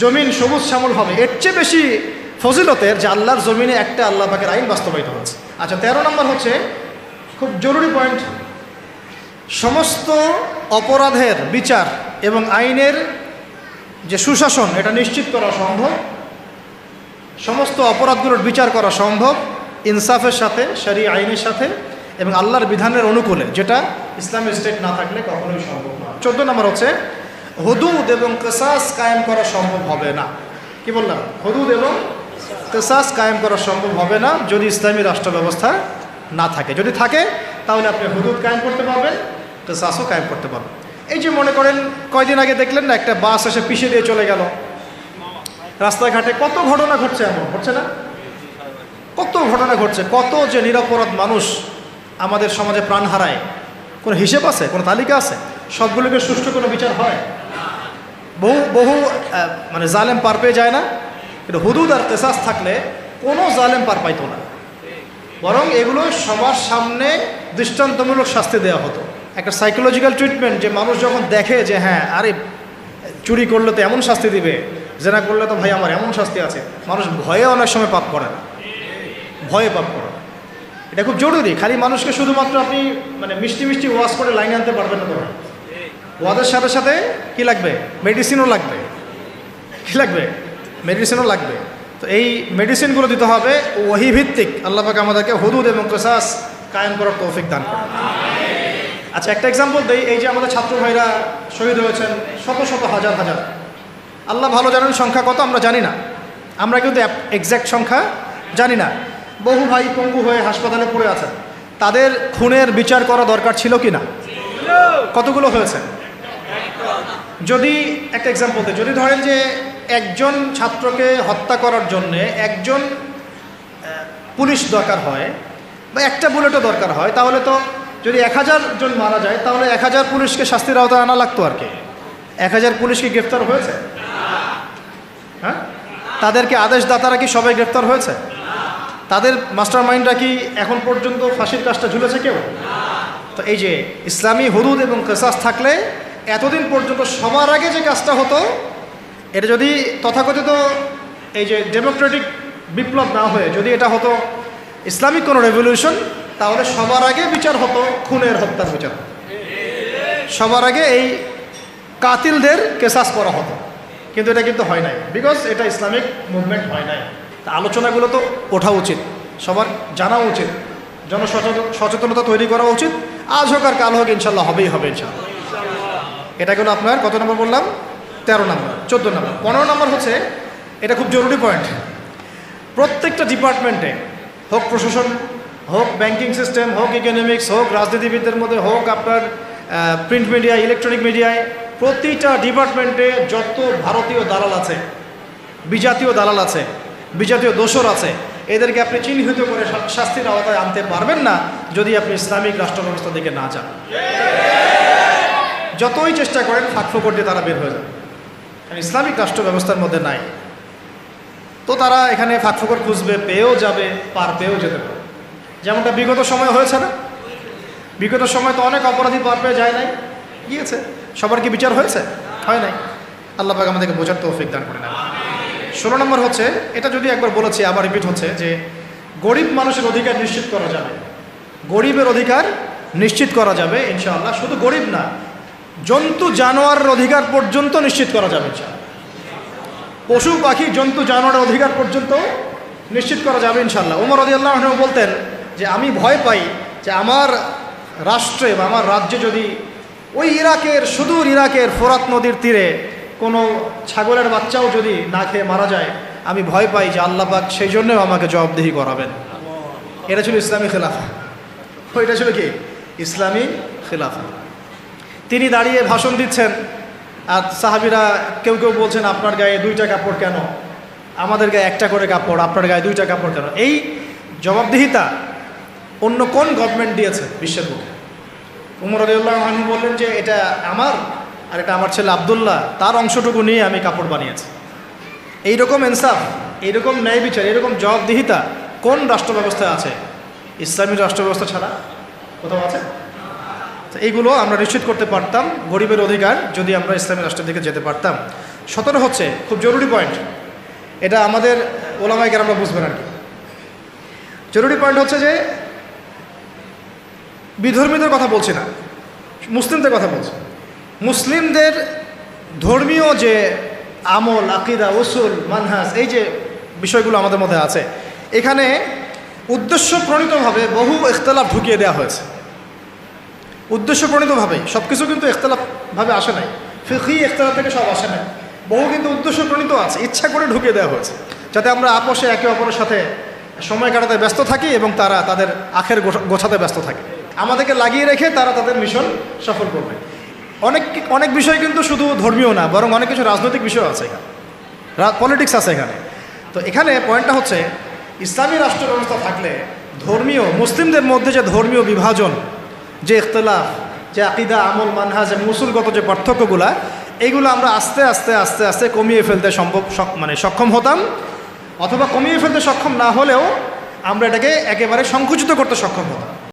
জমিন সবুজ শ্যামল হবে, এর চেয়ে বেশি ফজিলতের যে আল্লাহর জমিনে একটা আল্লাহ পাকের আইন বাস্তবায়িত হচ্ছে। আচ্ছা, 13 নম্বর হচ্ছে খুব জরুরি পয়েন্ট, সমস্ত অপরাধের বিচার এবং আইনের যে সুশাসন এটা নিশ্চিত করা সম্ভব, সমস্ত অপরাধগুলোর বিচার করা সম্ভব ইনসাফের সাথে, শরিয়া আইনের সাথে এবং আল্লাহর বিধানের অনুকূলে, যেটা ইসলামিক স্টেট না থাকলে কখনোই সম্ভব না। 14 নম্বর হচ্ছে হুদুদ এবং কিসাস কায়েম করা সম্ভব হবে না। কি বললাম? হুদুদ এবং কিসাস কায়েম করা সম্ভব হবে না যদি ইসলামী রাষ্ট্র ব্যবস্থা না থাকে। যদি থাকে তাহলে আপনি হুদুদ কায়েম করতে পারবেন, কিসাসও কায়েম করতে পারবেন। এই যে মনে করেন কয়দিন আগে দেখলেন না, একটা বাস এসে পিছিয়ে দিয়ে চলে গেল, রাস্তাঘাটে কত ঘটনা ঘটছে, এমন ঘটছে না? কত ঘটনা ঘটছে, কত যে নিরপরাধ মানুষ আমাদের সমাজে প্রাণ হারায়, কোনো হিসেব আছে, কোনো তালিকা আছে? সবগুলোকে সুষ্ঠু কোনো বিচার হয়? বহু মানে জালেম পার পেয়ে যায় না, কিন্তু হুদুদ আর কিসাস থাকলে কোনো জালেম পার পাইতো না, বরং এগুলো সবার সামনে দৃষ্টান্তমূলক শাস্তি দেওয়া হতো। একটা সাইকোলজিক্যাল ট্রিটমেন্ট, যে মানুষ যখন দেখে যে হ্যাঁ, আরে চুরি করলে তো এমন শাস্তি দিবে, জেনা করলে তো ভাই আমার এমন শাস্তি আছে, মানুষ ভয়ে অনেক সময় পাপ করে না, ভয়ে পাপ করে। এটা খুব জরুরি। খালি মানুষকে শুধুমাত্র আপনি মানে মিষ্টি মিষ্টি ওয়াশ করে লাইনে আনতে পারবেন না। ধরুন ওয়াজের সাথে সাথে কী লাগবে? মেডিসিনও লাগবে। কী লাগবে? মেডিসিনও লাগবে। তো এই মেডিসিনগুলো দিতে হবে ওহী ভিত্তিক। আল্লাহ পাক আমাদেরকে হুদুদ এবং কিসাস কায়েম করার তৌফিক দান করেন। আচ্ছা, একটা এক্সাম্পল দেই। এই যে আমাদের ছাত্র ভাইরা শহীদ হয়েছেন, শত শত হাজার হাজার, আল্লাহ ভালো জানেন সংখ্যা কত, আমরা জানি না, আমরা কিন্তু এক্স্যাক্ট সংখ্যা জানি না। বহু ভাই পঙ্গু হয়ে হাসপাতালে পড়ে আছেন, তাদের খুনের বিচার করা দরকার ছিল কি না? কতগুলো হয়েছে? যদি একটা এক্সাম্পল দিই, যদি ধরেন যে একজন ছাত্রকে হত্যা করার জন্যে একজন পুলিশ দরকার হয় বা একটা বুলেটও দরকার হয়, তাহলে তো যদি 1000 জন মারা যায় তাহলে 1000 পুলিশকে শাস্তির আওতায় আনা লাগতো আর কি। 1000 পুলিশকে গ্রেফতার হয়েছে? হ্যাঁ, তাদেরকে আদেশদাতারা কি সবাই গ্রেফতার হয়েছে? তাদের মাস্টার মাইন্ডরা কি এখন পর্যন্ত ফাঁসির কাজটা ঝুলেছে কেউ? তো এই যে ইসলামী হুদুদ এবং কিসাস থাকলে এতদিন পর্যন্ত সবার আগে যে কাজটা হতো, এটা যদি তথাকথিত এই যে ডেমোক্রেটিক বিপ্লব না হয়ে যদি এটা হতো ইসলামিক কোনো রেভলিউশন, তাহলে সবার আগে বিচার হতো খুনের, হত্যার বিচার। সবার আগে এই কাতিলদের কিসাস করা হতো, কিন্তু এটা কিন্তু হয় নাই, বিকজ এটা ইসলামিক মুভমেন্ট হয় নাই। তা আলোচনাগুলো তো ওঠা উচিত, সবার জানা উচিত, জনসচেতনতা তৈরি করা উচিত। আজ হোক আর কাল হোক ইনশাল্লাহ হবেই হবে ইনশাল্লাহ। এটা গেল আপনার কত নম্বর বললাম? 13 নম্বর। 14 নম্বর। 15 নম্বর হচ্ছে, এটা খুব জরুরি পয়েন্ট, প্রত্যেকটা ডিপার্টমেন্টে, হোক প্রশাসন, হোক ব্যাংকিং সিস্টেম, হোক ইকোনমিক্স, হোক রাজনীতিবিদদের মধ্যে, হোক আপনার প্রিন্ট মিডিয়ায়, ইলেকট্রনিক মিডিয়ায়, প্রতিটা ডিপার্টমেন্টে যত ভারতীয় দালাল আছে, বিজাতীয় দালাল আছে, বিজাতীয় দোসর আছে, এদেরকে আপনি চিহ্নিত করে শাস্তির আওতায় আনতে পারবেন না যদি আপনি ইসলামিক রাষ্ট্র ব্যবস্থার দিকে না যান। যতই চেষ্টা করেন ফাঁকফোকর দিয়ে তারা বের হয়ে যাবে, ইসলামিক রাষ্ট্র ব্যবস্থার মধ্যে নাই। তো তারা এখানে ফাঁকফোকর খুঁজবে, পেয়েও যাবে, পার পেয়েও যেতে পারে। যেমনটা বিগত সময় হয়েছে না? বিগত সময় তো অনেক অপরাধী পার পেয়ে যায় নাই, গিয়েছে। সবার কি বিচার হয়েছে? হয় নাই। আল্লাহ পাক আমাদেরকে বোঝার তৌফিক দান করে নেন। 16 নম্বর হচ্ছে, এটা যদি একবার বলেছি আবার রিপিট হচ্ছে, যে গরিব মানুষের অধিকার নিশ্চিত করা যাবে, গরিবের অধিকার নিশ্চিত করা যাবে ইনশাআল্লাহ। শুধু গরিব না, জন্তু জানোয়ারের অধিকার পর্যন্ত নিশ্চিত করা যাবে ইনশাআল্লাহ। পশু পাখি জন্তু জানোয়ারের অধিকার পর্যন্ত নিশ্চিত করা যাবে ইনশাআল্লাহ। ওমর রাদিয়াল্লাহু আনহু বলতেন যে আমি ভয় পাই যে আমার রাষ্ট্রে বা আমার রাজ্যে যদি ওই ইরাকের সুদূর ইরাকের ফোরাত নদীর তীরে কোনো ছাগলের বাচ্চাও যদি না খেয়ে মারা যায়, আমি ভয় পাই যে আল্লাহ পাক সেই জন্যও আমাকে জবাবদিহি করাবেন। এটা ছিল ইসলামী খেলাফা। এটা ছিল কি ইসলামী খেলাফা। তিনি দাঁড়িয়ে ভাষণ দিচ্ছেন, আর সাহাবীরা কেউ কেউ বলছেন আপনার গায়ে 2টা কাপড় কেন, আমাদের গায়ে 1টা করে কাপড়, আপনার গায়ে 2টা কাপড় কেন। এই জবাবদিহিতা অন্য কোন গভর্নমেন্ট দিয়েছে বিশ্বের বুকে? উমর রাদিয়াল্লাহু আনহু বললেন যে এটা আমার, আর এটা আমার ছেলে আব্দুল্লাহ, তার অংশটুকু নিয়ে আমি কাপড় বানিয়েছি। এইরকম ইনসাফ, এইরকম ন্যায় বিচার, এরকম জবাবদিহিতা কোন রাষ্ট্র ব্যবস্থায় আছে? ইসলামী রাষ্ট্র ব্যবস্থা ছাড়া কোথাও আছে? এইগুলো আমরা নিশ্চিত করতে পারতাম, গরিবের অধিকার, যদি আমরা ইসলামী রাষ্ট্রের দিকে যেতে পারতাম। 17 হচ্ছে খুব জরুরি পয়েন্ট, এটা আমাদের ওলামায়ে কেরামরা বুঝবেন আর কি। জরুরি পয়েন্ট হচ্ছে যে বিধর্মীদের কথা বলছি না, মুসলিমদের কথা বলছি। মুসলিমদের ধর্মীয় যে আমল, আকিদা, উসুল, মানহাজ, এই যে বিষয়গুলো আমাদের মধ্যে আছে, এখানে উদ্দেশ্য প্রণীতভাবে বহু ইখতিলাফ ঢুকিয়ে দেওয়া হয়েছে। উদ্দেশ্য প্রণীতভাবে সব কিছু কিন্তু ইখতিলাফভাবে আসে নাই, ফিকহি ইখতিলাফ থেকে সব আসে নাই, বহু কিন্তু উদ্দেশ্য প্রণীত আছে, ইচ্ছা করে ঢুকিয়ে দেওয়া হয়েছে যাতে আমরা আপোষে একে অপরের সাথে সময় কাটাতে ব্যস্ত থাকি এবং তারা তাদের আখের গোছাতে ব্যস্ত থাকে। আমাদেরকে লাগিয়ে রেখে তারা তাদের মিশন সফল করবে। অনেক বিষয় কিন্তু শুধু ধর্মীয় না, বরং অনেক কিছু রাজনৈতিক বিষয় আছে এখানে, পলিটিক্স আছে এখানে। তো এখানে পয়েন্টটা হচ্ছে ইসলামী রাষ্ট্র ব্যবস্থা থাকলে ধর্মীয়, মুসলিমদের মধ্যে যে ধর্মীয় বিভাজন, যে ইখতিলাফ, যে আকিদা, আমল, মানহাজ, মুসুলগত যে পার্থক্যগুলা, এইগুলো আমরা আস্তে আস্তে আস্তে আস্তে কমিয়ে ফেলতে সক্ষম হতাম, অথবা কমিয়ে ফেলতে সক্ষম না হলেও আমরা এটাকে একেবারে সংকুচিত করতে সক্ষম হতাম।